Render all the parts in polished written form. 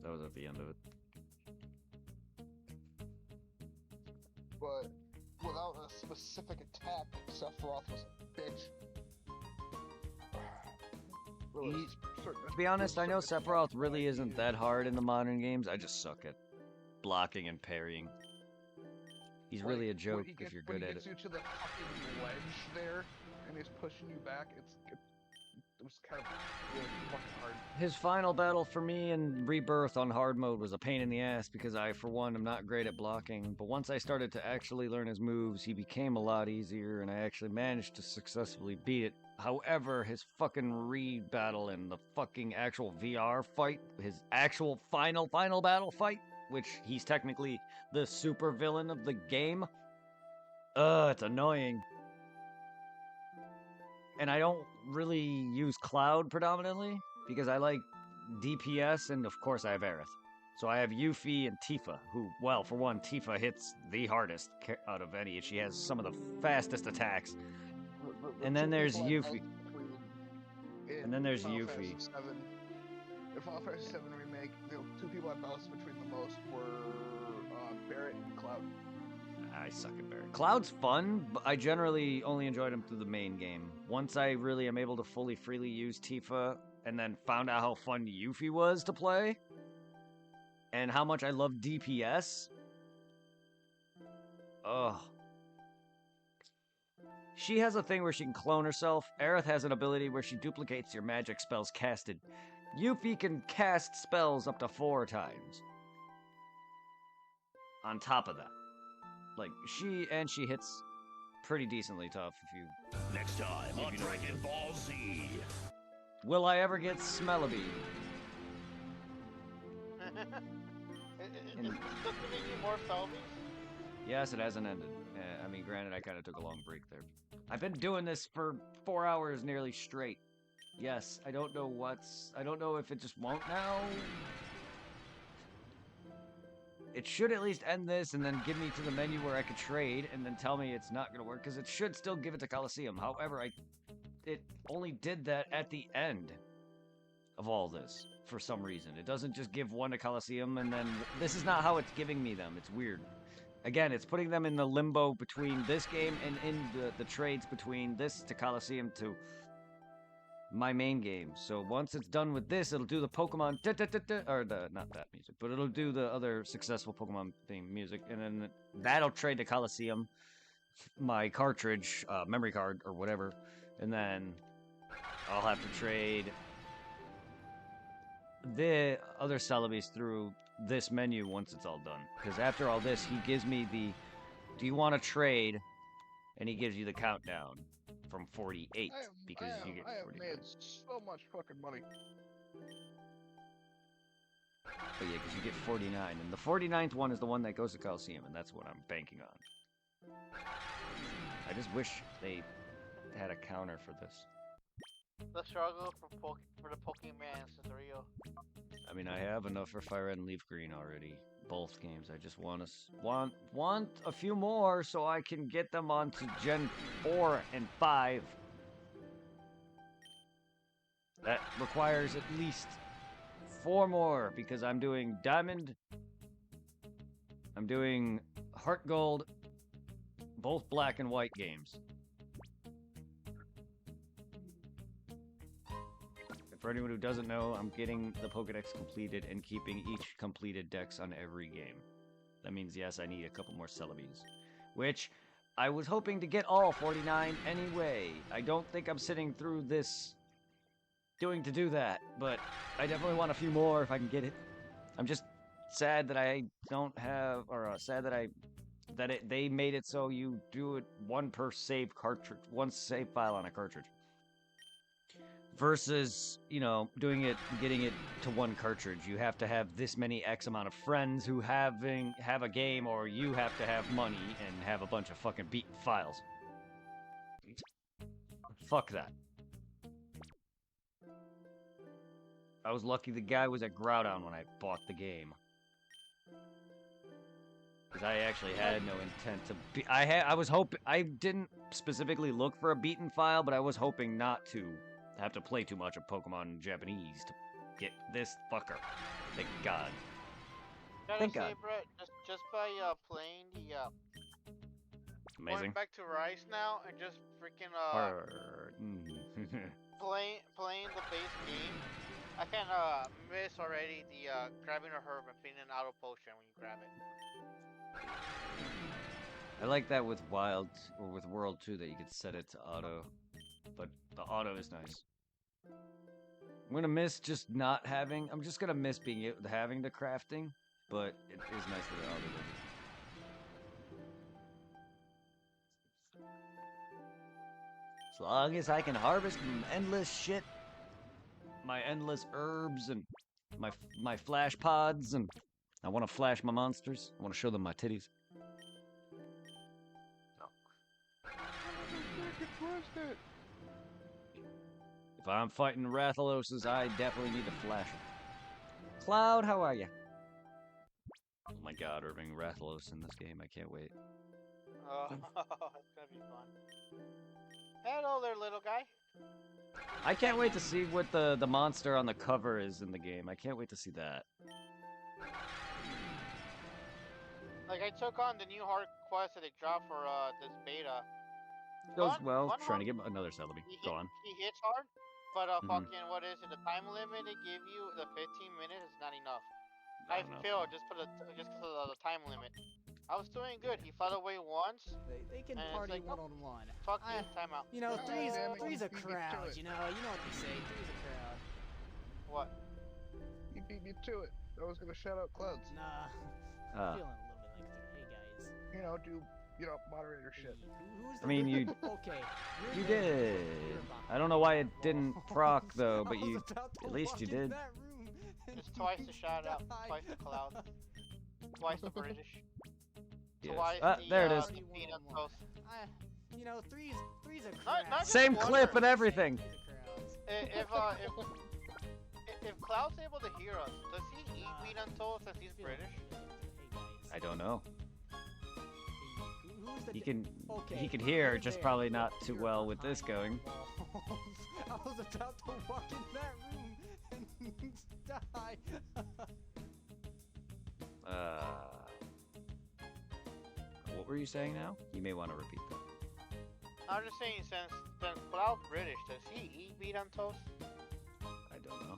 That was at the end of it. But without a specific attack, Sephiroth was a bitch. Really, To be honest, I know Sephiroth really isn't that hard in the modern games. I just suck at blocking and parrying. He's really a joke if you're good at it. When he gets you to the fucking ledge there, and he's pushing you back, it was kind of really fucking hard. His final battle for me in Rebirth on hard mode was a pain in the ass because I, for one, am not great at blocking. But once I started to actually learn his moves, he became a lot easier, and I actually managed to successfully beat it. However, his fucking re-battle and the fucking actual VR fight, his actual final battle fight, which he's technically the super villain of the game, it's annoying. And I don't really use Cloud predominantly because I like DPS, and of course I have Aerith. So I have Yuffie and Tifa, who, well, for one, Tifa hits the hardest out of any. She has some of the fastest attacks. And then there's Yuffie. And then there's Yuffie. In Final Fantasy VII Remake, the two people I bounced between the most were Barret and Cloud. I suck at Barret. Cloud's fun, but I generally only enjoyed him through the main game. Once I really am able to fully freely use Tifa, and then found out how fun Yuffie was to play, and how much I love DPS. Ugh. She has a thing where she can clone herself. Aerith has an ability where she duplicates your magic spells casted. Yuffie can cast spells up to 4 times. On top of that. Like, she hits pretty decently tough if you... Next time on Dragon Ball Z. Will I ever get Celebi? Is this still giving you more Celebi? Yes, it hasn't ended. I mean, granted, I kind of took a long break there. I've been doing this for 4 hours nearly straight. Yes, I don't know if it just won't now. It should at least end this and then give me to the menu where I could trade and then tell me it's not going to work, because it should still give it to Colosseum. However, it only did that at the end of all this for some reason. It doesn't just give one to Colosseum and then... This is not how it's giving me them. It's weird. Again, it's putting them in the limbo between this game and in the trades between this to Colosseum to my main game. So once it's done with this, it'll do the Pokemon or not that music, but it'll do the other successful Pokemon theme music, and then that'll trade to Colosseum, my cartridge, memory card or whatever, and then I'll have to trade the other Celebis through this menu once it's all done. Because after all this, he gives me the, do you want to trade? And he gives you the countdown from 48 because you get 49. I have made so much fucking money. But yeah, because you get 49. And the 49th one is the one that goes to Colosseum, and that's what I'm banking on. I just wish they had a counter for this. The struggle for the Pokemon is real. I mean, I have enough for Fire Red and Leaf Green already. Both games. I just want a few more so I can get them onto Gen 4 and 5. That requires at least 4 more because I'm doing Diamond. I'm doing Heart Gold. Both black and white games. For anyone who doesn't know, I'm getting the Pokedex completed and keeping each completed dex on every game. That means, yes, I need a couple more Celebes. Which, I was hoping to get all 49 anyway. I don't think I'm sitting through this to do that, but I definitely want a few more if I can get it. I'm just sad that I don't have, or sad that they made it so you do it one per save cartridge, one save file on a cartridge. Versus, you know, getting it to one cartridge. You have to have this many X amount of friends who have a game, or you have to have money and have a bunch of fucking beaten files. Fuck that. I was lucky the guy was at Groudon when I bought the game. Because I actually had no intent to be... I was hoping... I didn't specifically look for a beaten file, but I was hoping not to have to play too much of Pokemon in Japanese to Get this fucker. Thank God. Gotta Thank say, God. Brett, just by playing the going Amazing. back to Rice now and just freaking Arr. playing the base game, I can miss already the grabbing a herb and feeding an auto potion when you grab it. I like that with Wild or with World too, that you could set it to auto, but the auto is nice. I'm gonna miss just not having. I'm just gonna miss having the crafting, but it is nice that it auto does it. As long as I can harvest endless shit, my endless herbs and my flash pods, and I want to flash my monsters. I want to show them my titties. If I'm fighting Rathaloses, I definitely need to flash them. Cloud, how are you? Oh my God, Irving Rathalos in this game. I can't wait. Oh, it's gonna be fun. Hello there, little guy. I can't wait to see what the monster on the cover is in the game. I can't wait to see that. Like, I took on the new hard quest that they dropped for this beta. Goes Fun- well. fun Trying to one. get another celebi. He, Go on. he hits hard, but Mhm. fucking what is it? The time limit they give you, the 15 minutes, is not enough. I don't know. failed just because of the time limit. I was doing good. He fought away once. They can And it's party like, oh, one-on-one. Fuck you, timeout. You know, three's damn it, three's a you beat me to crowd. it. You know what they say. Three's a crowd. What? You beat me to it. I was gonna shout out Clouds. Nah, I'm Ah. feeling a little bit like three. Hey guys. You know, do moderator shit. Who's the I mean, you okay. you you're did. you're about- I don't know why it didn't proc though, but I was you about to at least walk you in did. that room and It's twice the shout out, die. twice the cloud, twice the British, Yes. twice Ah, the there it is. the peanut toast. You know, three's a crowd. not just Same one clip word. and everything. Three's a crowd. If Cloud's able to hear us, does he eat meat on toast since he's British? Hey guys. I don't know. Hey, who's the He di- can Okay, he can hear, you're just there. probably not too You're well with this behind going. walls. I was about to walk in that room and die. What were you saying now? You may want to repeat that. I'm just saying, since Cloud's British, does he eat meat on toast? I don't know.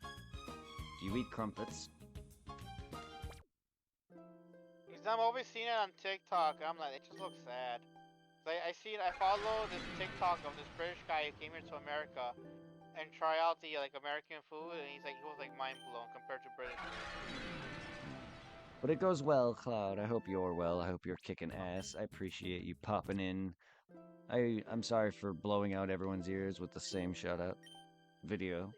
Do you eat crumpets? Because I'm always seeing it on TikTok, and I'm like, it just looks sad. Like, I follow this TikTok of this British guy who came here to America and try out the American food, and he was mind blown compared to British food. But it goes well, Cloud. I hope you're well. I hope you're kicking ass. I appreciate you popping in. I'm sorry for blowing out everyone's ears with the same shout out video.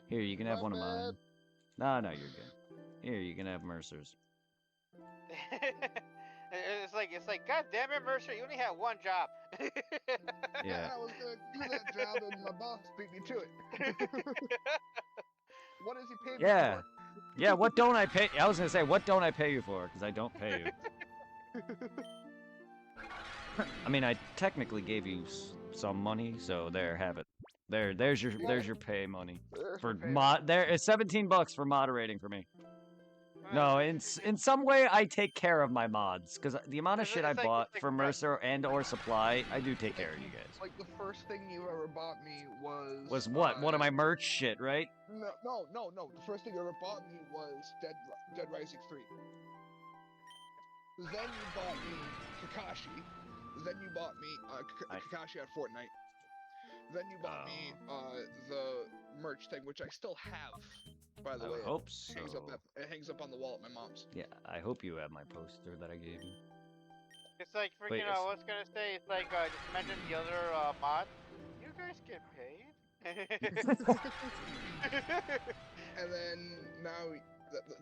Here, you can have My one of bad. mine. No, you're good. Here, you can have Mercer's. it's like, God damn it, Mercer, you only had one job. Yeah. I was gonna do that job and my boss beat me to it. What does he pay me Yeah. for? Yeah, what don't I pay? I was gonna say, what don't I pay you for? Because I don't pay you. I mean, I technically gave you some money, so there, have it. There's your pay money There's for my pay. There is $17 for moderating for me. No, in some way I take care of my mods because the amount of It's shit I like- bought it's like for Brett. Mercer and or supply, I do take care of you guys. Like the first thing you ever bought me was What? One of my merch shit, right? No. The first thing you ever bought me was Dead Rising 3. Then you bought me Kakashi. Then you bought me Kakashi at Fortnite. Then you bought me the merch thing, which I still have. By the I way, would hope so. it hangs up on the wall at my mom's. Yeah, I hope you have my poster that I gave you. It's like freaking, Wait, yes. what's gonna say? It's like, just mention the other mod. You guys get paid? And then now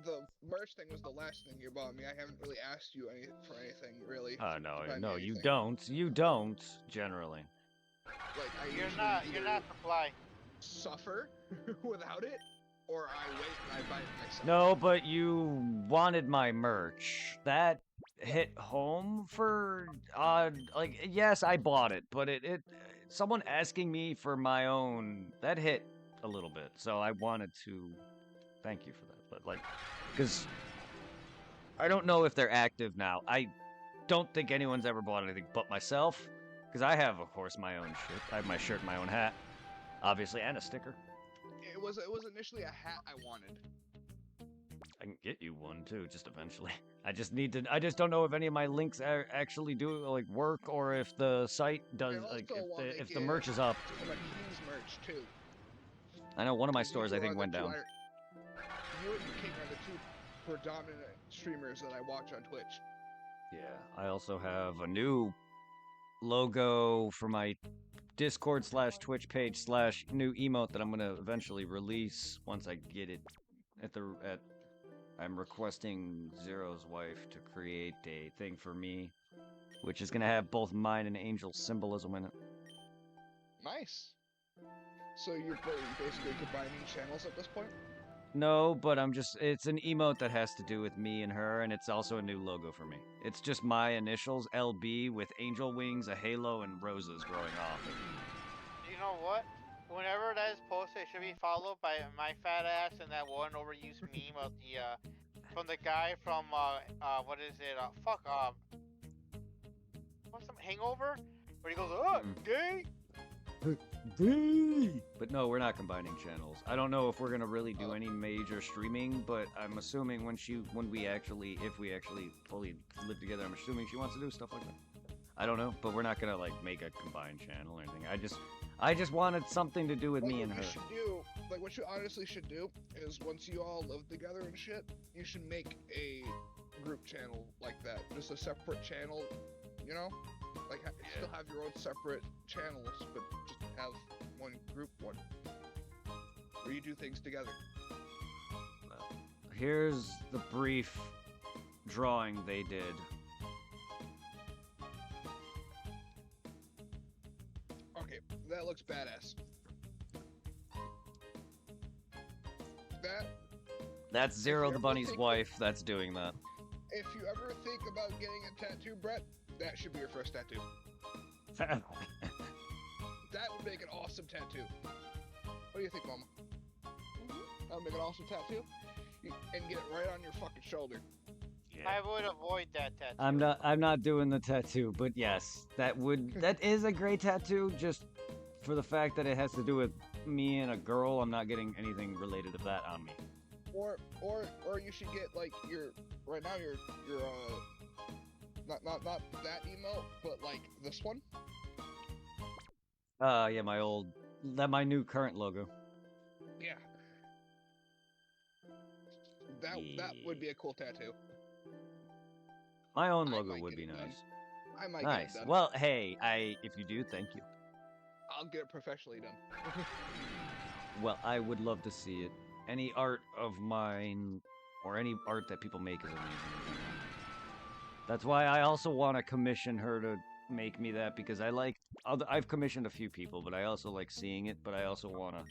the merch thing was the last thing you bought me. I haven't really asked you for anything really. Oh to buy me no, you anything. don't. You don't generally. Like I You're usually not either supply. suffer without it, or I wait and I buy it myself. No, but you wanted my merch. That hit home for like yes, I bought it, but it someone asking me for my own, that hit a little bit. So I wanted to thank you for that. But like, because I don't know if they're active now. I don't think anyone's ever bought anything but myself. Because I have, of course, my own shit. I have my shirt, my own hat, obviously, and a sticker. It was initially a hat I wanted. I can get you one too, just eventually. I just need to. I just don't know if any of my links actually do like work, or if the site does. I Like, also wanna if the get merch is up. some of King's merch too. I know one of my 'Cause stores you I are think the went two down. You and King are the two predominant streamers that I watch on Twitch. Yeah, I also have a new logo for my Discord / Twitch page / new emote that I'm gonna eventually release once I get it I'm requesting Zero's wife to create a thing for me, which is gonna have both mine and Angel's symbolism in it. Nice. So you're basically combining channels at this point? No, but it's an emote that has to do with me and her, and it's also a new logo for me. It's just my initials, LB, with angel wings, a halo, and roses growing off it. You know what? Whenever that is posted, it should be followed by my fat ass and that one overused meme of the from the guy from what is it? What's some Hangover? Where he goes, oh, gay. But no, we're not combining channels. I don't know if we're gonna really do any major streaming, but I'm assuming if we actually fully live together, I'm assuming she wants to do stuff like that. I don't know, but we're not gonna like make a combined channel or anything. I just wanted something to do with me and her. What you honestly should do is once you all live together and shit, you should make a group channel like that, just a separate channel, you know? Like, still have your own separate channels, but just have one group one. Where you do things together. Here's the brief drawing they did. Okay, that looks badass. That's Zero the Bunny's wife that's doing that. If you ever think about getting a tattoo, Brett, that should be your first tattoo. That would make an awesome tattoo. What do you think, Mama? That would make an awesome tattoo? And get it right on your fucking shoulder. Yeah. I would avoid that tattoo. I'm not doing the tattoo, but yes, that is a great tattoo, just for the fact that it has to do with me and a girl. I'm not getting anything related to that on me. Or you should get like your not that emote, but like this one. Yeah, my new current logo. Yeah. That would be a cool tattoo. My own logo would be nice. I might nice. get it done. Well, hey, if you do, thank you. I'll get it professionally done. Well, I would love to see it. Any art of mine, or any art that people make is amazing. That's why I also want to commission her to make me that, because I've commissioned a few people, but I also like seeing it, but I also want to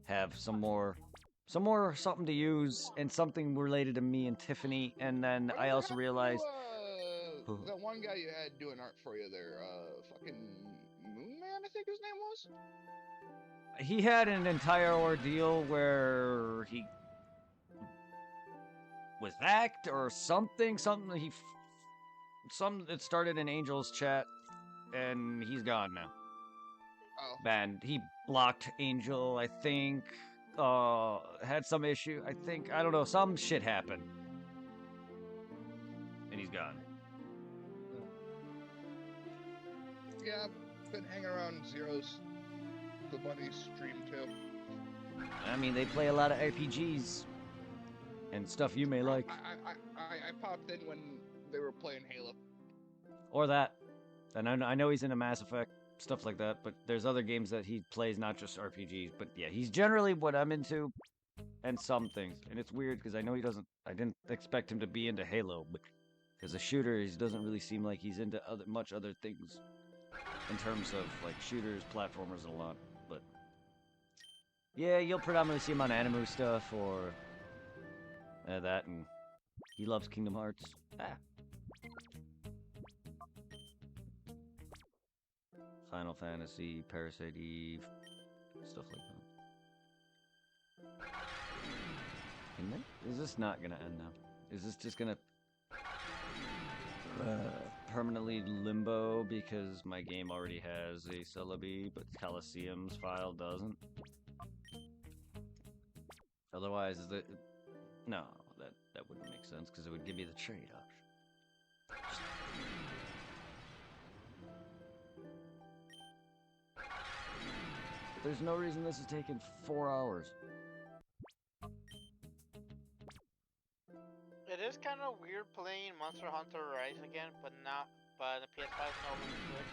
have something to use, and something related to me and Tiffany, and then I also realized... that one guy you had doing art for you there, fucking Moon Man, I think his name was? He had an entire ordeal where he was hacked or something. It started in Angel's chat, and he's gone now. Oh. And he blocked Angel, I think. Had some issue, I think. I don't know. Some shit happened, and he's gone. Yeah, I've been hanging around Zero's the Bunny's stream too. I mean, they play a lot of RPGs and stuff you may like. I popped in when they were playing Halo. Or that. And I know he's into Mass Effect, stuff like that, but there's other games that he plays, not just RPGs. But yeah, he's generally what I'm into, and some things. And it's weird, because I know I didn't expect him to be into Halo, but as a shooter, he doesn't really seem like he's into much other things. In terms of, like, shooters, platformers, and a lot. But yeah, you'll predominantly see him on anime stuff, or that, and he loves Kingdom Hearts. Final Fantasy, Parasite Eve, stuff like that. Is this not gonna end now? Is this just gonna permanently limbo because my game already has a celebi, but Colosseum's file doesn't? Otherwise, is it? No, that wouldn't make sense because it would give me the trade option. There's no reason this is taking 4 hours. It is kind of weird playing Monster Hunter Rise again, but the PS5 is not on the Switch.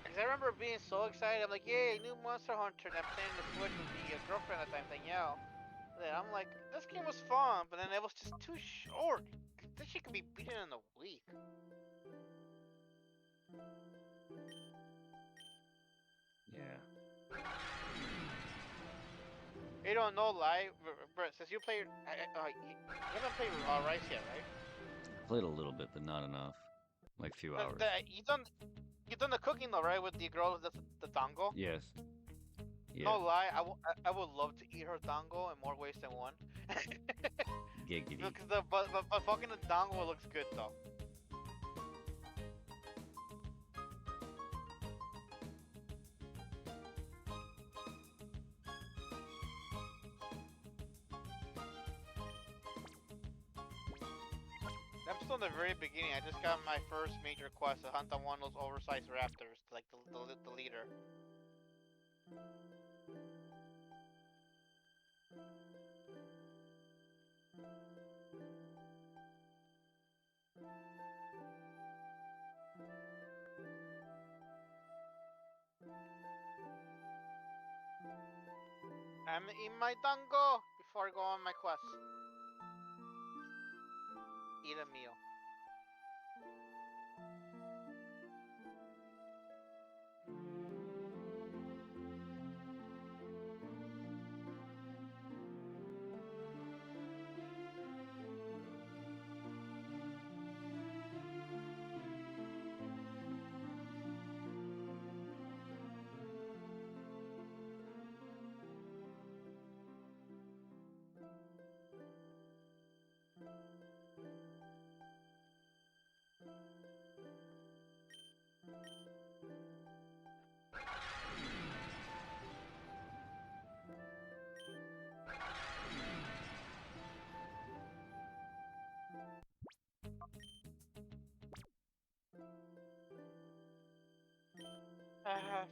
Because I remember being so excited, I'm like, yay, new Monster Hunter, and I'm playing the Switch with the girlfriend at the time, Danielle. And then I'm like, this game was fun, but then it was just too short. This shit could be beaten in a week. Yeah. You don't know, lie, Brett, since you played, you haven't played Rise yet, right? Played a little bit, but not enough. Like few hours. You done the cooking though, right? With the girl with the dango. Yes. Yeah. No lie, I would love to eat her dango in more ways than one. Giggity. Because but fucking the dango looks good though. I'm still in the very beginning. I just got my first major quest to hunt on one of those oversized raptors, like the leader. I'm in my dango before I go on my quest. Eat a meal.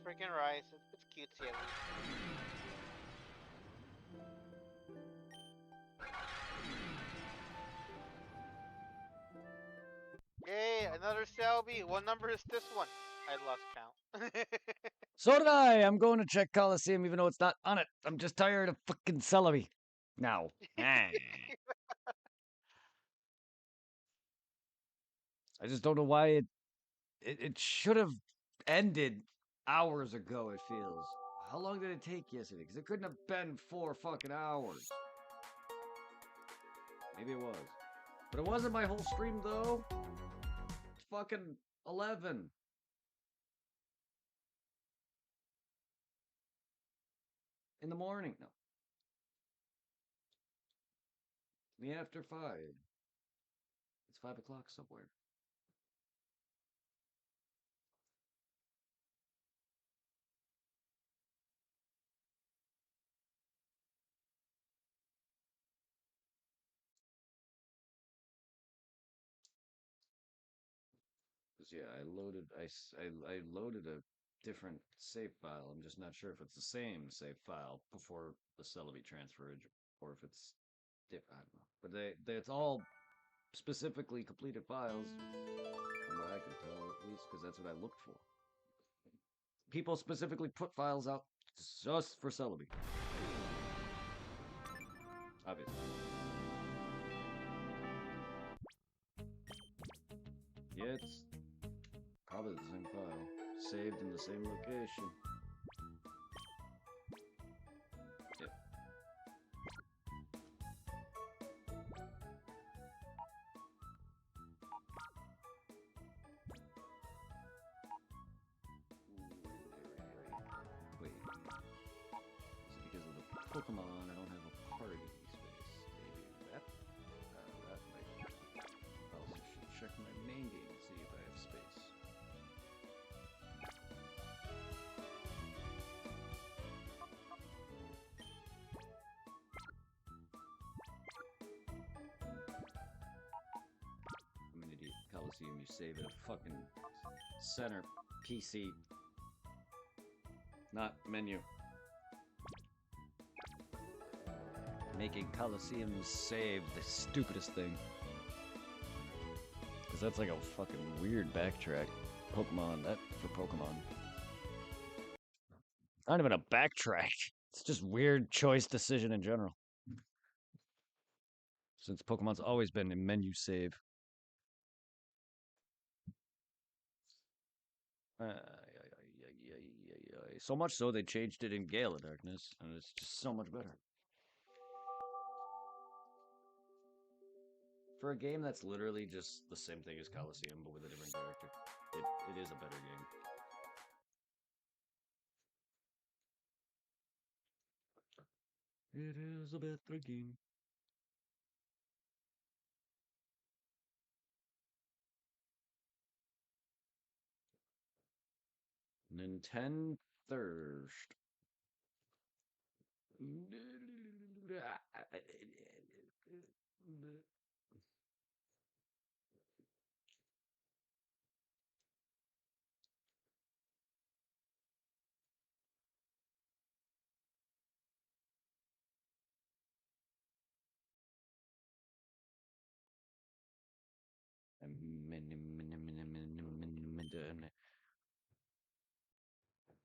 Freaking rice. It's cutesy at least. Yay, another Selby. What number is this one? I lost count. So did I. I'm going to check Coliseum even though it's not on it. I'm just tired of fucking celebi. Now. I just don't know why it should have ended hours ago, it feels. How long did it take yesterday? Because it couldn't have been 4 fucking hours. Maybe it was. But it wasn't my whole stream, though. It's fucking 11. In the morning. No. Me after 5. It's 5 o'clock somewhere. Yeah, I loaded a different save file. I'm just not sure if it's the same save file before the celebi transferage or if it's different. I don't know. But it's all specifically completed files, from what I can tell at least, because that's what I looked for. People specifically put files out just for celebi. Obviously. Yeah, it's probably the same file, saved in the same location. Yep. Wait. Is it because of the Pokemon? I don't have a Colosseum, you save at a fucking center PC. Not menu. Making Colosseum save the stupidest thing. Because that's like a fucking weird backtrack. Pokemon, that for Pokemon. Not even a backtrack. It's just weird choice decision in general. Since Pokemon's always been a menu save. So much so they changed it in Gale of Darkness, and it's just so much better. For a game that's literally just the same thing as Colosseum, but with a different character, it is a better game. It is a better game. Nintendo Thirst.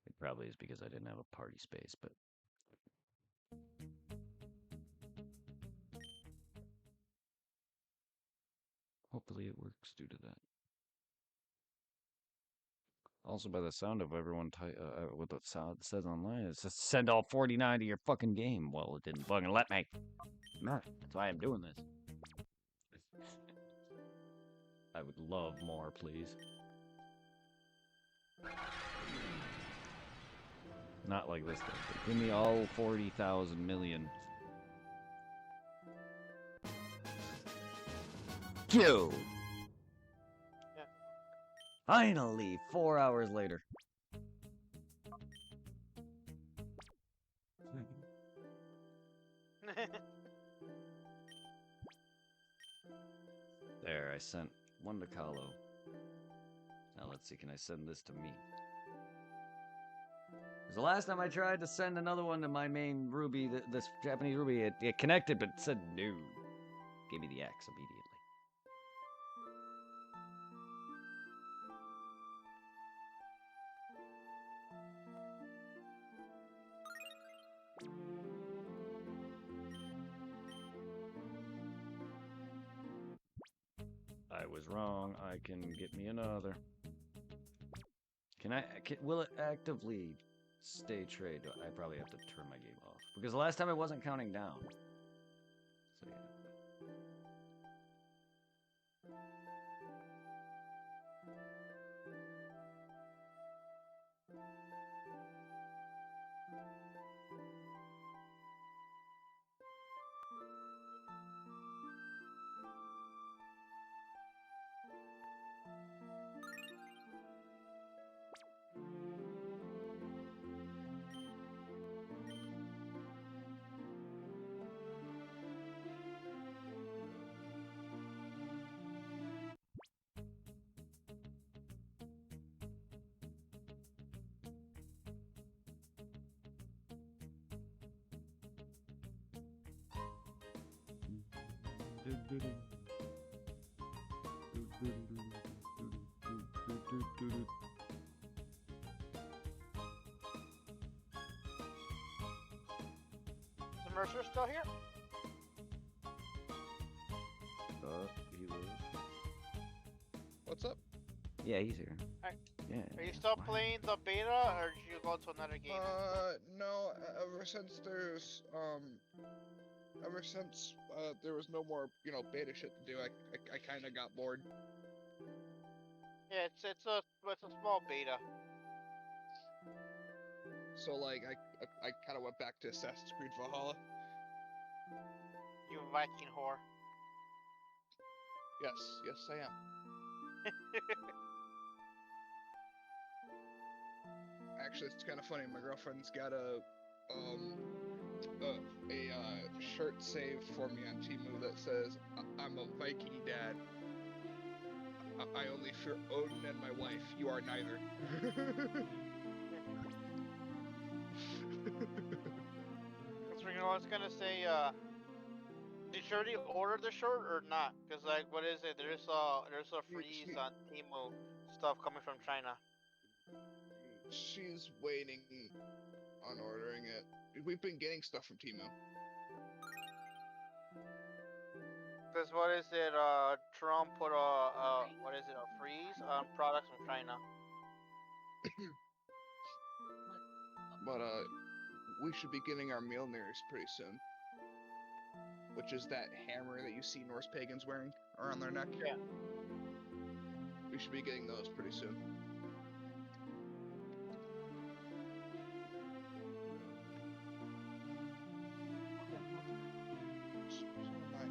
It probably is because I didn't have a party space, but hopefully it works due to that. Also, by the sound of everyone, what the sound says online, it says send all 49 to your fucking game. Well, it didn't fucking let me. That's why I'm doing this. I would love more, please. Not like this thing. Give me all 40,000 million. Kill! Yeah. Finally, 4 hours later. There, I sent one to Kahlo. Now let's see, can I send this to me? Because the last time I tried to send another one to my main Ruby, this Japanese Ruby, it connected, but it said no. Gave me the X immediately. I was wrong. I can get me another. Will it actively stay trade? I probably have to turn my game off. Because the last time it wasn't counting down. So yeah. Is Mercer still here? He was. What's up? Yeah, he's here. Alright. Yeah. Are you still playing the beta, or did you go to another game? No. Ever since there was no more, beta shit to do, I kind of got bored. Yeah, it's a small beta. So like, I kind of went back to Assassin's Creed Valhalla. You Viking whore. Yes, I am. Actually, it's kind of funny. My girlfriend's got a shirt saved for me on Temu that says, "I'm a Viking dad." I only fear Odin and my wife. You are neither. Because you know, I was gonna say, did you already order the shirt or not? Because like, what is it? There's a freeze on Temu stuff coming from China. She's waiting on ordering it. We've been getting stuff from Temu. Because what is it? Trump put what is it? A freeze on products from China. But we should be getting our Mjolnirs pretty soon. Which is that hammer that you see Norse pagans wearing around their neck. Yeah. We should be getting those pretty soon. So am I.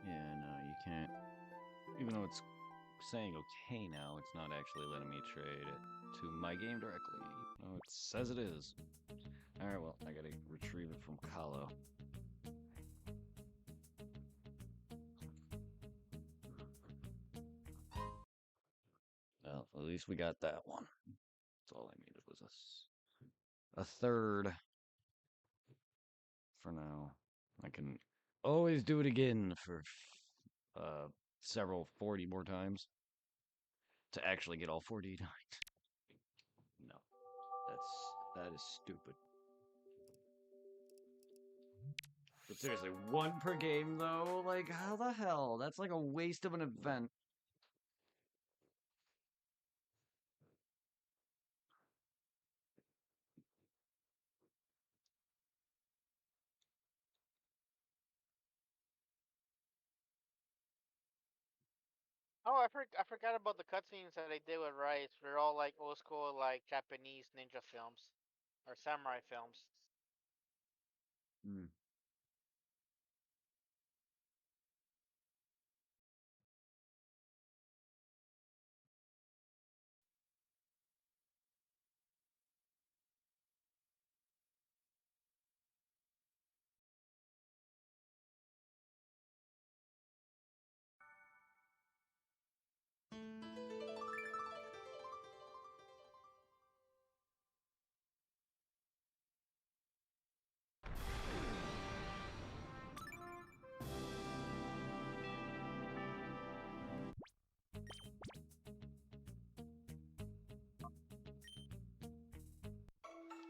Yeah, no, you can't. Even though it's saying okay now, it's not actually letting me trade it to my game directly. Oh, it says it is. Alright, well, I gotta retrieve it from Kahlo. Well, at least we got that one. That's all I needed was a third. For now. I can always do it again for several 40 more times to actually get all 49. No, that is stupid. But seriously, one per game though, like how the hell? That's like a waste of an event. Oh, I forgot about the cutscenes that they did with Rice. They're all like old school, like Japanese ninja films or samurai films. Hmm.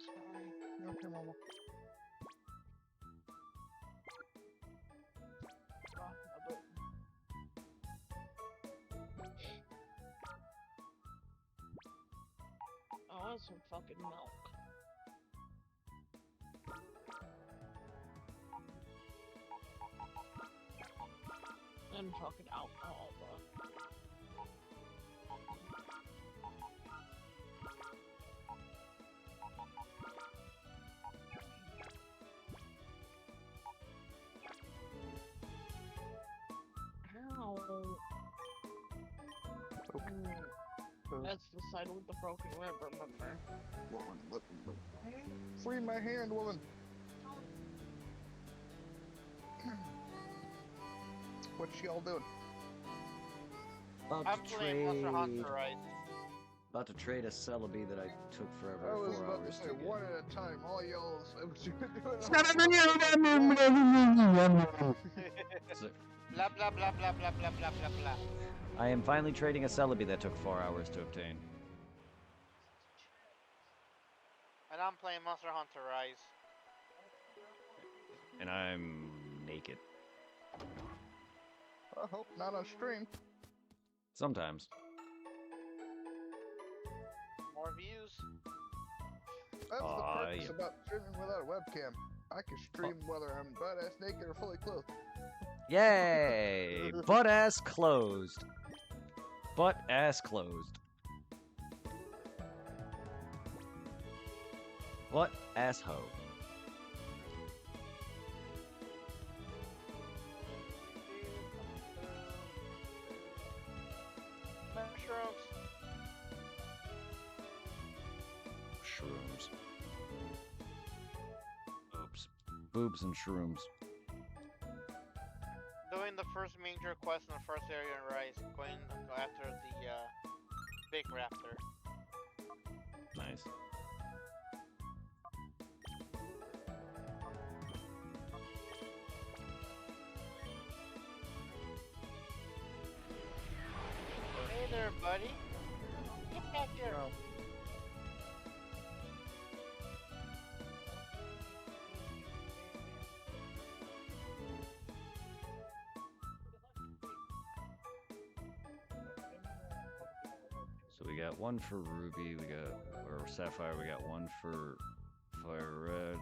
Sorry. Okay, Mama. I want some fucking milk. And fucking alcohol, bro. Ow. That's the side with the broken rib, remember? Woman, free my hand, woman. What's she all doing? About I'm to playing Monster trade. Hunter Rise. About to trade a celebi that I took I forever, was 4 about to hours say to one get. at a time. All y'all So, Blah blah blah blah blah blah blah blah blah. I am finally trading a celebi that took 4 hours to obtain. And I'm playing Monster Hunter Rise. And I'm naked. I hope not on stream. Sometimes. More views. That's the Aw, purpose yeah. about streaming without a webcam. I can stream whether I'm butt-ass naked or fully clothed. Yay! Butt ass closed. Butt ass closed. What asshole? Mushrooms. Shrooms. Oops. Boobs and shrooms. Doing the first major quest in the first area in Rise. Going after the big raptor. Nice. Hey there, buddy. Get back here. No. So we got one for Ruby, we got, or Sapphire, we got one for Fire Red,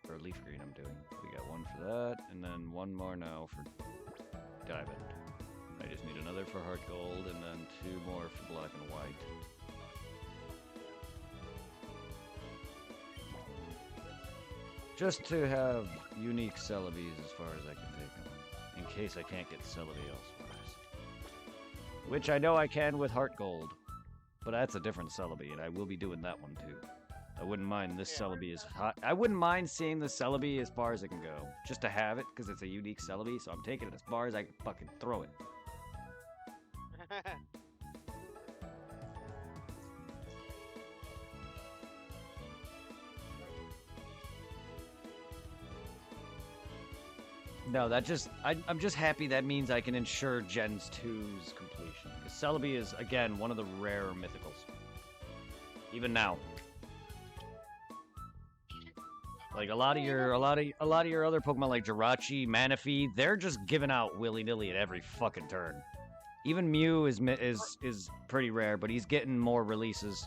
or Leaf Green I'm doing. We got one for that, and then one more now for Diamond. I just need another for Heart Gold, and then 2 more for Black and White. Just to have unique Celebes as far as I can take them, in case I can't get Celebi elsewhere. Which I know I can with Heart Gold. But that's a different Celebi, and I will be doing that one too. I wouldn't mind this Yeah. Celebi is hot. I wouldn't mind seeing the Celebi as far as it can go. Just to have it, because it's a unique Celebi, so I'm taking it as far as I can fucking throw it. No, I'm just happy that means I can ensure Gens 2's completion. Because Celebi is, again, one of the rare mythicals. Even now. Like a lot of your other Pokemon like Jirachi, Manaphy, they're just giving out willy-nilly at every fucking turn. Even Mew is pretty rare, but he's getting more releases.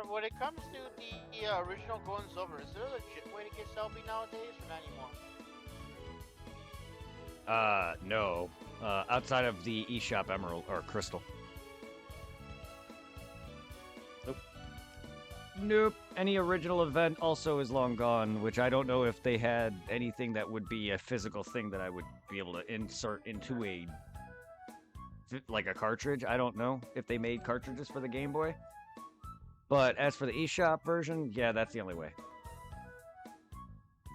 When it comes to the original Gold and Silver, is there a legit way to get Celebi nowadays, or not anymore? No. Outside of the eShop Emerald or Crystal. Nope. Nope. Any original event also is long gone, which I don't know if they had anything that would be a physical thing that I would be able to insert into like a cartridge. I don't know if they made cartridges for the Game Boy. But as for the eShop version, yeah, that's the only way.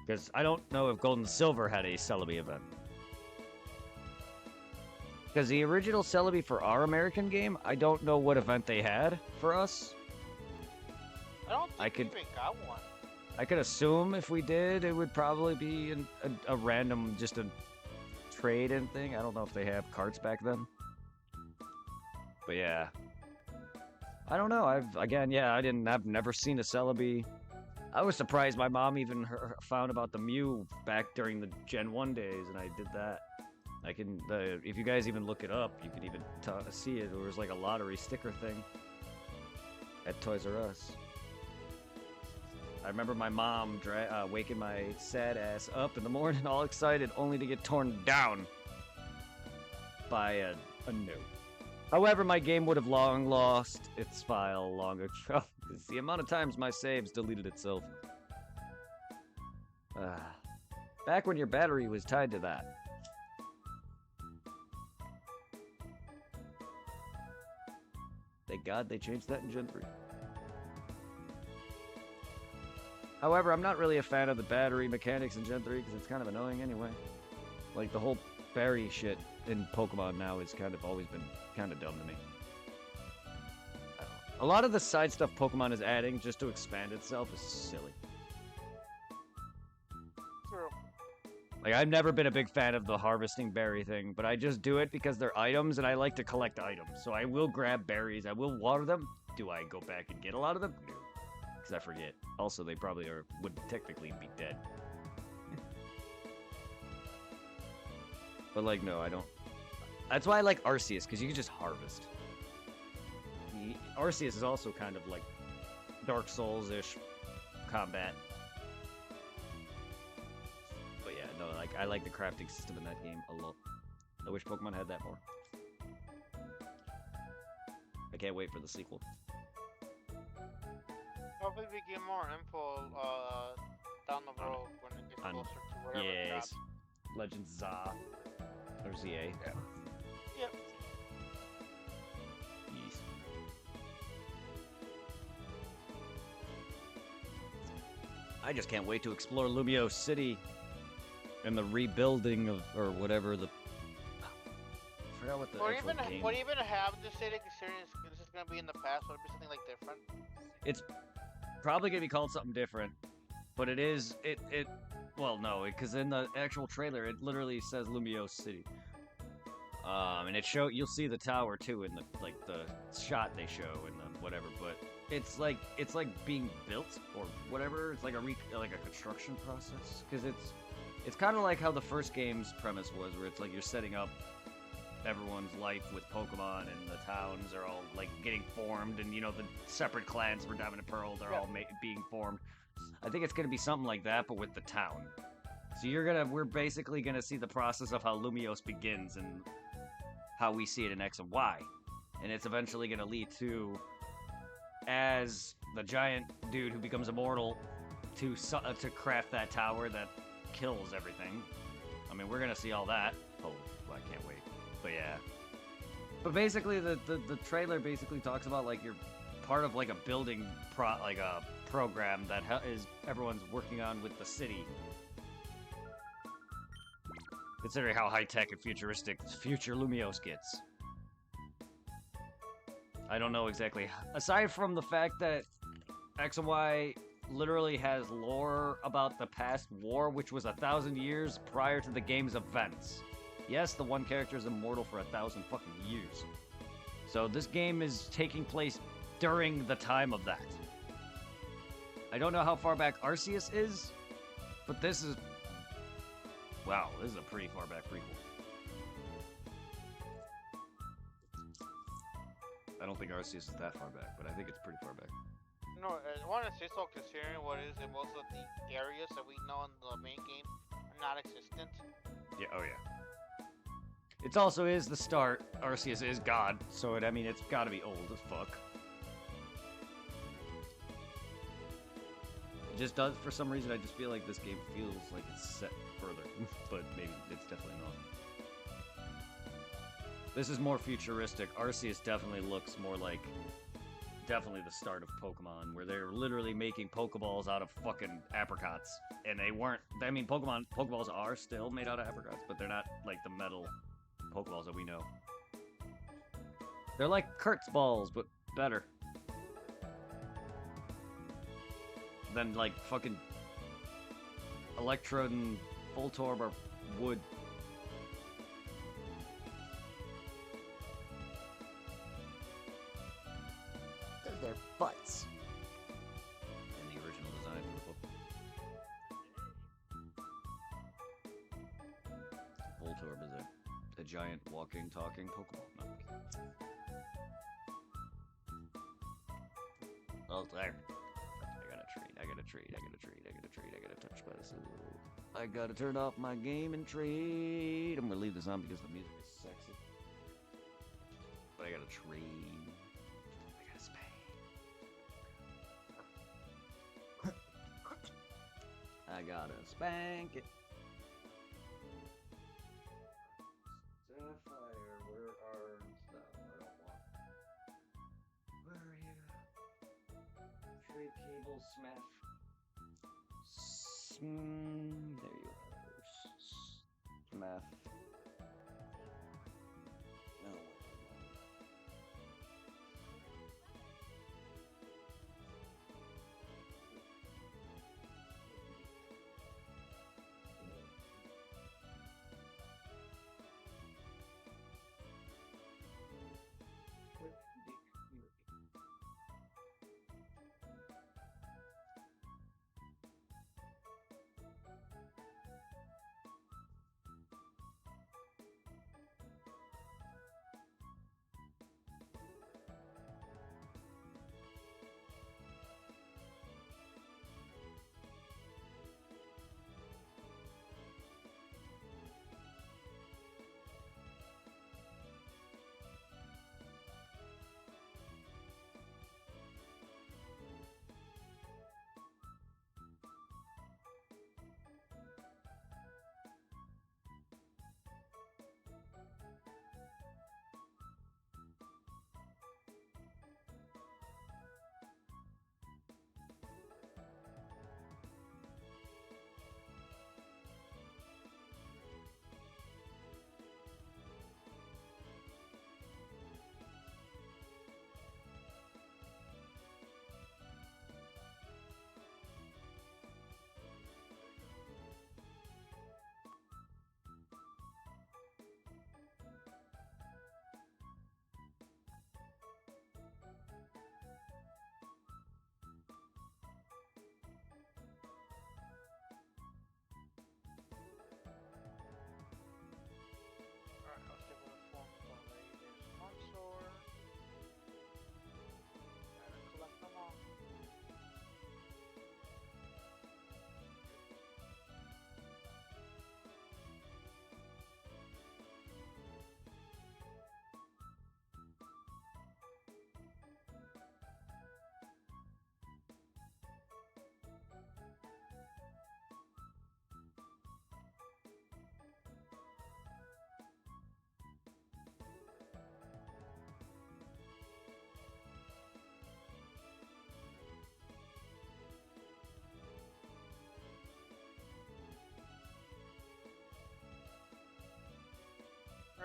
Because I don't know if Gold and Silver had a Celebi event. Because the original Celebi for our American game, I don't know what event they had for us. I don't think I could- we even got one. I could assume if we did, it would probably be a random, just a trade-in thing. I don't know if they have carts back then. But yeah. I don't know. I've never seen a Celebi. I was surprised my mom even found about the Mew back during the Gen 1 days, and I did that. I can, if you guys even look it up, you can even see it. It was like a lottery sticker thing at Toys R Us. I remember my mom waking my sad ass up in the morning all excited, only to get torn down by a note. However, my game would have long lost its file long ago. It's the amount of times my saves deleted itself. Back when your battery was tied to that. Thank God they changed that in Gen 3. However, I'm not really a fan of the battery mechanics in Gen 3 because it's kind of annoying anyway. Like the whole berry shit in Pokemon now has kind of always been kind of dumb to me. I don't know. A lot of the side stuff Pokemon is adding just to expand itself is silly. True. Like, I've never been a big fan of the harvesting berry thing, but I just do it because they're items, and I like to collect items. So I will grab berries, I will water them. Do I go back and get a lot of them? No, because I forget. Also, they probably would technically be dead. But, like, no, I don't. That's why I like Arceus, because you can just harvest. Arceus is also kind of like Dark Souls-ish combat. But yeah, no, like, I like the crafting system in that game a lot. I wish Pokemon had that more. I can't wait for the sequel. Hopefully we get more info down the road when it gets closer to whatever it Yes. drops. Legend Za. Or ZA. Yeah. Yep. Yes. I just can't wait to explore Lumio City and the rebuilding of, or whatever the. I forgot what the Or actual even game. what even have the city considering this is gonna be in the past, would it be something like different? It's probably gonna be called something different, but it is well, no, because in the actual trailer it literally says Lumio City. And you'll see the tower too in the shot they show and the whatever, but it's like being built or whatever. It's like a construction process, because it's kind of like how the first game's premise was, where it's like you're setting up everyone's life with Pokemon, and the towns are all like getting formed, and the separate clans for Diamond and Pearl, they're all being formed. I think it's gonna be something like that, but with the town. So we're basically gonna see the process of how Lumiose begins and how we see it in X and Y, and it's eventually gonna lead to, as the giant dude who becomes immortal, to craft that tower that kills everything. I mean, we're gonna see all that. Oh, I can't wait. But yeah. But basically, the trailer basically talks about like you're part of like a building program that is everyone's working on with the city. Considering how high-tech and futuristic future Lumiose gets. I don't know exactly. Aside from the fact that X and Y literally has lore about the past war, which was 1,000 years prior to the game's events. Yes, the one character is immortal for 1,000 fucking years. So this game is taking place during the time of that. I don't know how far back Arceus is, but this is... Wow, this is a pretty far back prequel. I don't think Arceus is that far back, but I think it's pretty far back. No, I want to say so considering what is in most of the areas that we know in the main game are not existent. Yeah, oh yeah. It also is the start. Arceus is God, so I mean, it's gotta be old as fuck. It just does, for some reason, I just feel like this game feels like it's set further, but maybe it's definitely not. This is more futuristic. Arceus definitely looks more like definitely the start of Pokemon, where they're literally making Pokeballs out of fucking apricots. And they weren't, I mean, Pokeballs are still made out of apricots, but they're not like the metal Pokeballs that we know. They're like Kurtz balls, but better. Than like fucking Electrode and Voltorb are wood. Because they're butts. And the original design for the Voltorb is a giant walking, talking Pokemon. No, I'm kidding. Oh, there. I gotta touch myself. I gotta turn off my game and trade. I'm gonna leave this on because the music is sexy. But I gotta trade. I gotta spank. I gotta spank it. Sapphire, where are stuff? I don't want. Where are you? Trade cable, smash. There you are. Smash.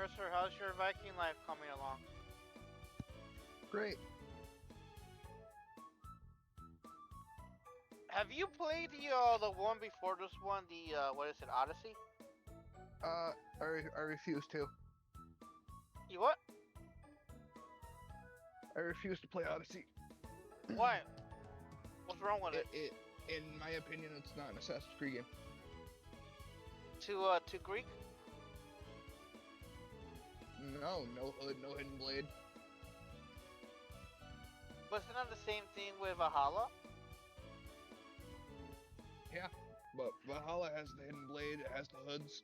Mercer, how's your Viking life coming along? Great. Have you played the one before this one, the what is it, Odyssey? I refuse to. You what? I refuse to play Odyssey. Why? What's wrong with it? In my opinion, it's not an Assassin's Creed game. To Greek? No hood, no hidden blade. But it's not the same thing with Valhalla? Yeah, but Valhalla has the hidden blade, it has the hoods.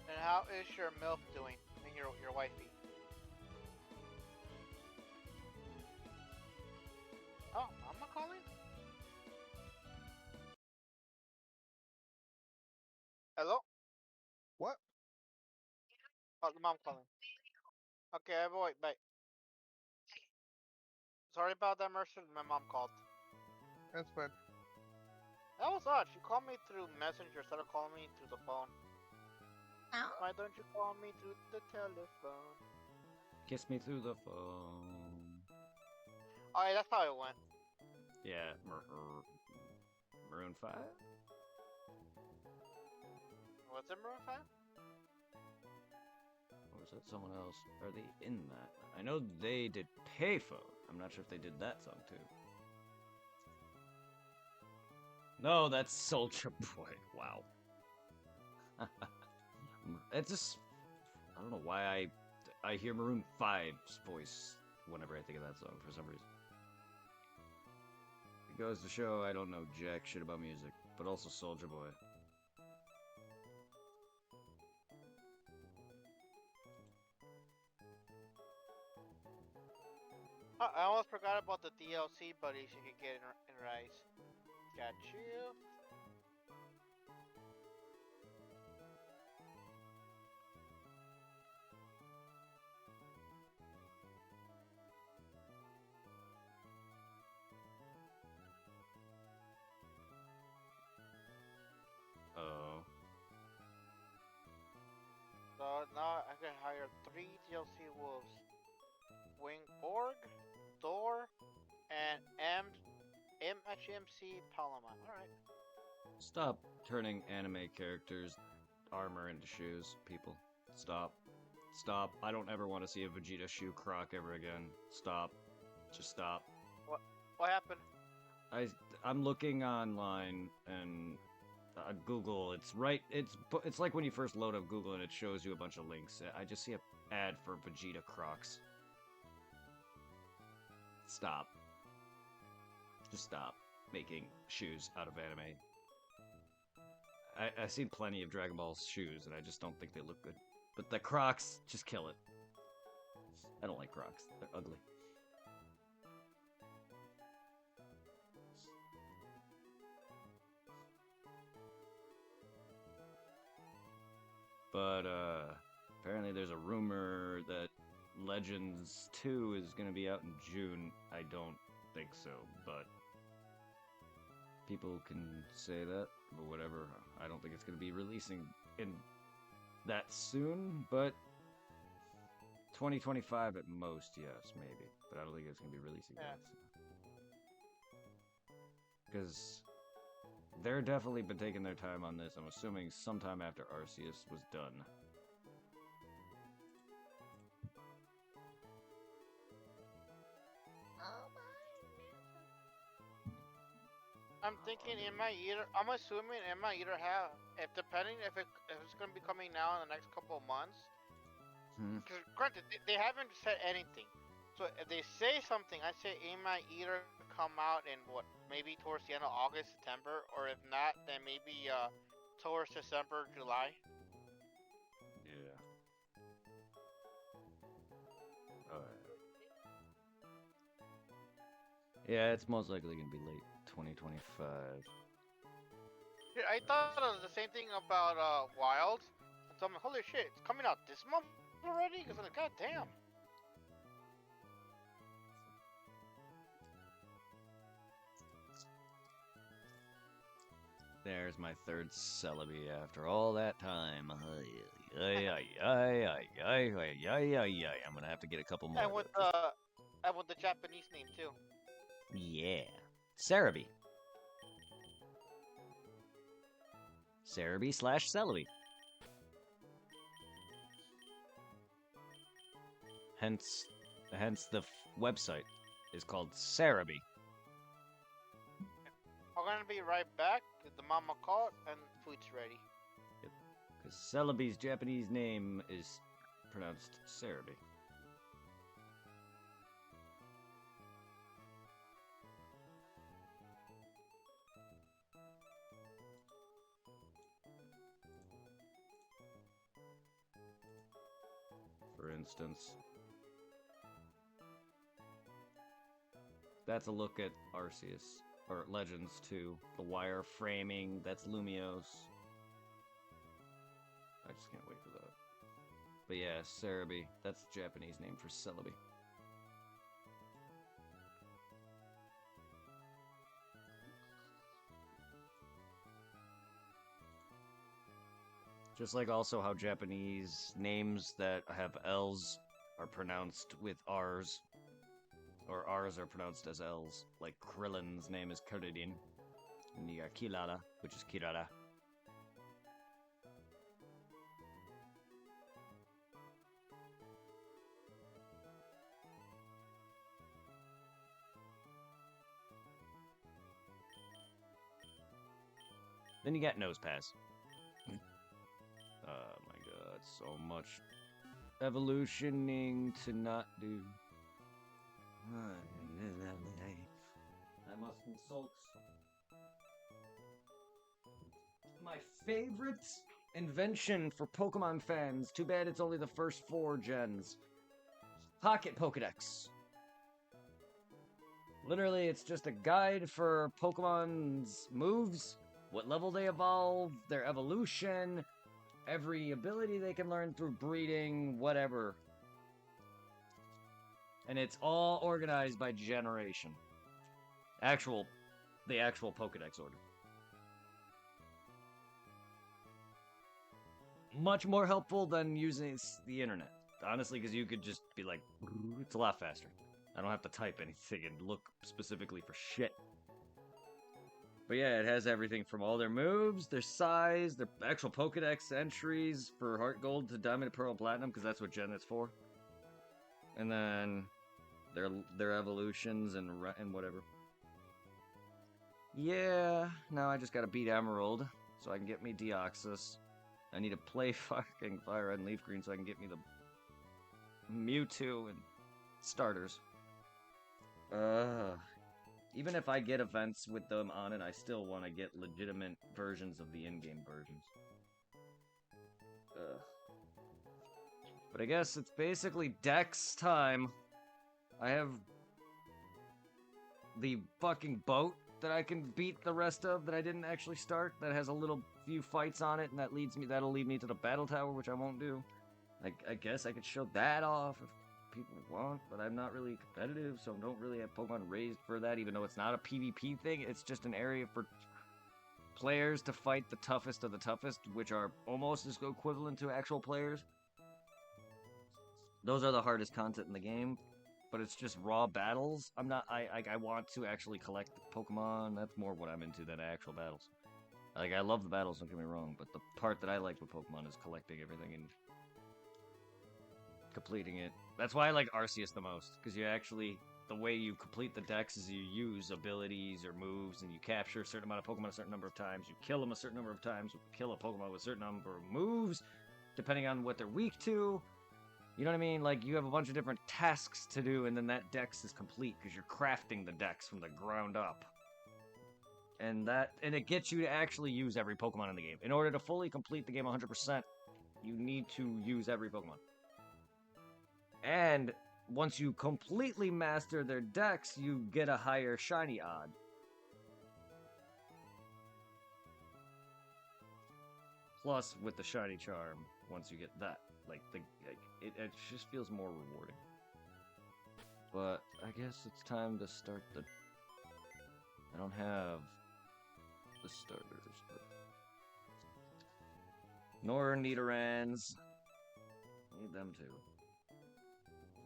And how is your MILF doing? I mean, your wifey. Oh, I'm not calling? Hello? What? Oh, the mom calling. Okay, I will wait, bye. Sorry about that, Mercer. My mom called. That's fine. That was odd. She called me through Messenger instead of calling me through the phone. Oh. Why don't you call me through the telephone? Kiss me through the phone. Alright, that's how it went. Yeah, Maroon 5? Was it Maroon 5? Or was that someone else? Are they in that? I know they did Payphone. I'm not sure if they did that song too. No, that's Soulja Boy. Wow. It's just... I don't know why I hear Maroon 5's voice whenever I think of that song for some reason. It goes to show I don't know jack shit about music, but also Soulja Boy. I almost forgot about the DLC buddies you could get in Rise. Got you. Oh. So now I can hire 3 DLC wolves. Wing Org, Thor, and MHMC Paloma. Alright. Stop turning anime characters' armor into shoes, people. Stop. Stop. I don't ever want to see a Vegeta shoe croc ever again. Stop. Just stop. What happened? I'm looking online and Google. It's like when you first load up Google and it shows you a bunch of links. I just see an ad for Vegeta Crocs. Stop. Just stop making shoes out of anime. I've seen plenty of Dragon Ball shoes and I just don't think they look good. But the Crocs, just kill it. I don't like Crocs. They're ugly. But apparently there's a rumor that Legends 2 is going to be out in June. I don't think so, but people can say that, or whatever. I don't think it's going to be releasing in that soon, but 2025 at most, yes, maybe. But I don't think it's going to be releasing that soon. Because they're definitely been taking their time on this. I'm assuming sometime after Arceus was done. I'm thinking it might either. I'm assuming it might either have, if depending if it's gonna be coming now in the next couple of months. Because granted, they haven't said anything. So if they say something, I say it might either come out in what, maybe towards the end of August, September, or if not, then maybe towards December, July. Yeah. Alright. Yeah, it's most likely gonna be late 2025. Dude, I thought of the same thing about Wild. So I'm like, holy shit, it's coming out this month already? Because I'm like, god damn. There's my third celebi after all that time. I'm gonna have to get a couple more. And with the Japanese name too. Yeah. Celebi. Celebi / celebi. Hence the website is called Celebi. I'm gonna be right back. Get the mama called and food's ready. Because Celebi's Japanese name is pronounced Celebi. For instance. That's a look at Arceus. Or Legends 2. The wire framing, that's Lumiose. I just can't wait for that. But yeah, Celebi. That's the Japanese name for Celebi. Just like also how Japanese names that have L's are pronounced with R's. Or R's are pronounced as L's. Like Krillin's name is Kuridin. And you got Kilala, which is Kirara. Then you got Nosepass. Oh my god, so much evolutioning to not do. I must consult my favorite invention for Pokemon fans. Too bad it's only the first 4 gens. Pocket Pokedex. Literally, it's just a guide for Pokemon's moves, what level they evolve, their evolution, every ability they can learn through breeding, whatever. And it's all organized by generation. The actual Pokedex order. Much more helpful than using the internet. Honestly, because you could just be like, it's a lot faster. I don't have to type anything and look specifically for shit. But yeah, it has everything from all their moves, their size, their actual Pokedex entries for Heart Gold to Diamond, Pearl, Platinum, because that's what Gen it's for. And then their evolutions and whatever. Yeah, now I just gotta beat Emerald so I can get me Deoxys. I need to play fucking Fire Red and Leaf Green so I can get me the Mewtwo and starters. Even if I get events with them on it, I still want to get legitimate versions of the in-game versions. But I guess it's basically Dex time. I have the fucking boat that I can beat the rest of that I didn't actually start, that has a little few fights on it, and that'll lead me to the battle tower, which I won't do. I guess I could show that off if people want, but I'm not really competitive, so I don't really have Pokemon raised for that, even though it's not a PvP thing. It's just an area for players to fight the toughest of the toughest, which are almost as equivalent to actual players. Those are the hardest content in the game, but it's just raw battles. I want to actually collect Pokemon. That's more what I'm into than actual battles. Like, I love the battles, don't get me wrong, but the part that I like with Pokemon is collecting everything and completing it. That's why I like Arceus the most, because you actually, the way you complete the decks is you use abilities or moves, and you capture a certain amount of Pokemon a certain number of times, you kill them a certain number of times, you kill a Pokemon with a certain number of moves, depending on what they're weak to. You know what I mean? Like, you have a bunch of different tasks to do, and then that dex is complete, because you're crafting the dex from the ground up. And it gets you to actually use every Pokemon in the game. In order to fully complete the game 100%, you need to use every Pokemon. And once you completely master their decks, you get a higher shiny odd. Plus, with the shiny charm, once you get that, it just feels more rewarding. But I guess it's time to start the... I don't have the starters, but... Nor Nidorans. I need them too.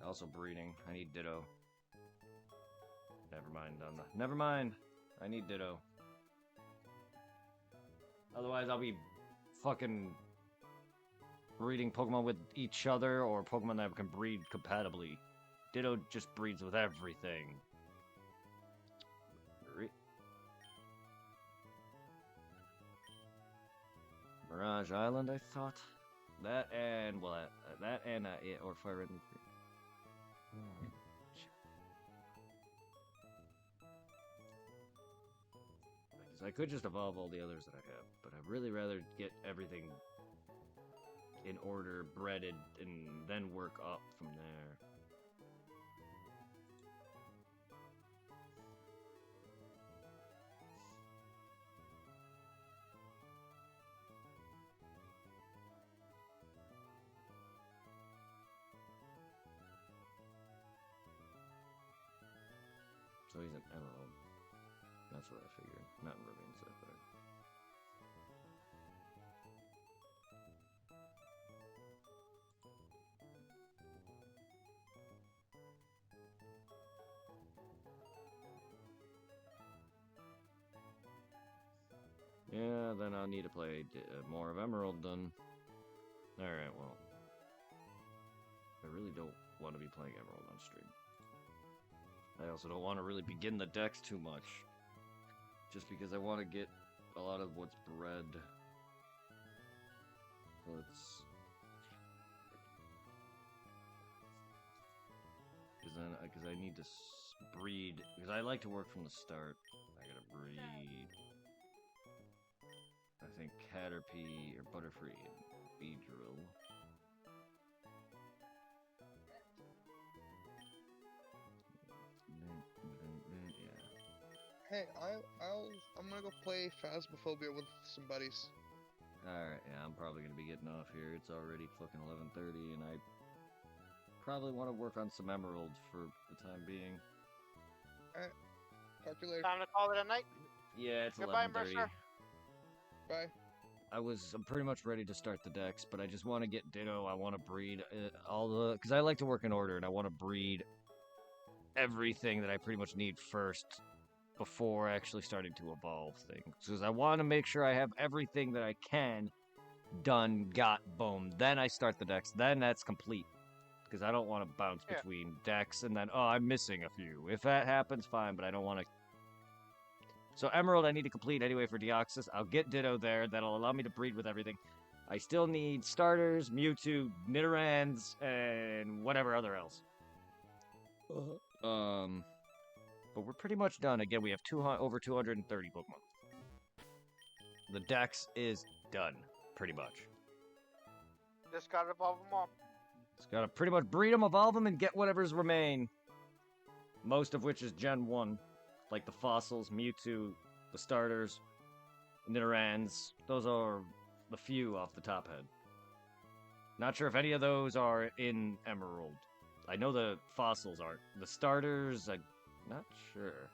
Also breeding. I need Ditto. Never mind. I need Ditto. Otherwise, I'll be fucking breeding Pokemon with each other or Pokemon that can breed compatibly. Ditto just breeds with everything. Mirage Island, I thought. That and, well, or Fire Red and I could just evolve all the others that I have, but I'd really rather get everything in order, breaded, and then work up from there. So he's an emerald. That's what I figured. Not in Ravine set, but... Yeah, then I'll need to play more of Emerald then. Alright, well. I really don't want to be playing Emerald on stream. I also don't want to really begin the decks too much. Just because I want to get a lot of what's bred. Let's... Because I need to breed... Because I like to work from the start. I gotta breed... I think Caterpie or Butterfree and Beedrill. Hey, I'm gonna go play Phasmophobia with some buddies. Alright, yeah, I'm probably gonna be getting off here. It's already fucking 11:30, and I probably want to work on some emeralds for the time being. Alright, talk to you later. Time to call it a night. Yeah, it's Goodbye, 11:30. Mercer. Bye. I'm pretty much ready to start the decks, but I just want to get Ditto. I want to breed because I like to work in order, and I want to breed everything that I pretty much need first before actually starting to evolve things. Because I want to make sure I have everything that I can done, boom. Then I start the decks. Then that's complete. Because I don't want to bounce between decks and then, oh, I'm missing a few. If that happens, fine, but I don't want to. So Emerald I need to complete anyway for Deoxys. I'll get Ditto there. That'll allow me to breed with everything. I still need starters, Mewtwo, Nidorans, and whatever other else. But we're pretty much done. Again, we have over 230 Pokemon. The dex is done, pretty much. Just gotta evolve them all. Just gotta pretty much breed them, evolve them, and get whatever's remain. Most of which is Gen 1. Like the fossils, Mewtwo, the starters, Nidorans. Those are the few off the top head. Not sure if any of those are in Emerald. I know the fossils aren't. The starters, I'm not sure.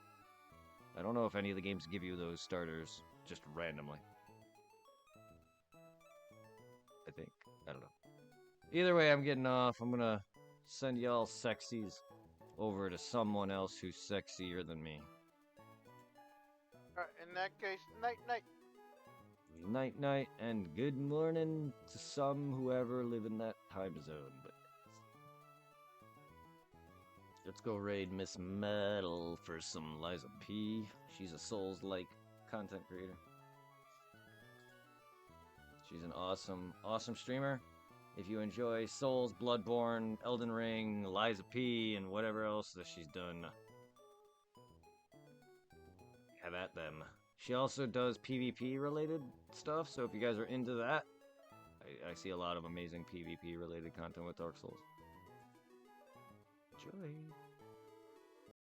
I don't know if any of the games give you those starters just randomly. I think. I don't know. Either way, I'm getting off. I'm gonna send y'all sexies over to someone else who's sexier than me. Alright, in that case, night night. Night night and good morning to some whoever live in that time zone. But let's go raid Miss Metal for some Liza P. She's a Souls-like content creator. She's an awesome, awesome streamer. If you enjoy Souls, Bloodborne, Elden Ring, Liza P, and whatever else that she's done, have at them. She also does PvP related stuff, so if you guys are into that, I see a lot of amazing PvP related content with Dark Souls. Enjoy!